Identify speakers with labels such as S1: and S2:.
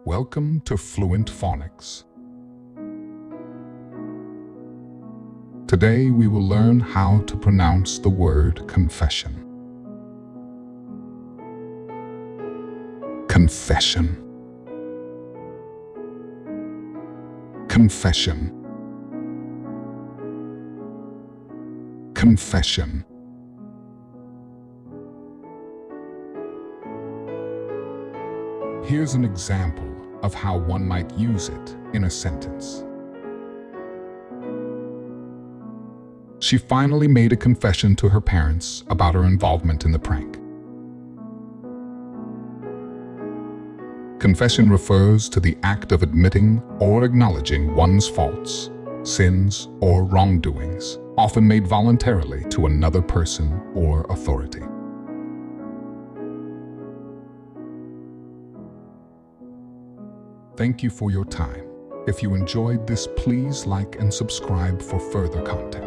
S1: Welcome to Fluent Phonics. Today we will learn how to pronounce the word confession. Confession. Confession. Confession. Here's an example of how one might use it in a sentence. She finally made a confession to her parents about her involvement in the prank. Confession refers to the act of admitting or acknowledging one's faults, sins, or wrongdoings, often made voluntarily to another person or authority. Thank you for your time. If you enjoyed this, please like and subscribe for further content.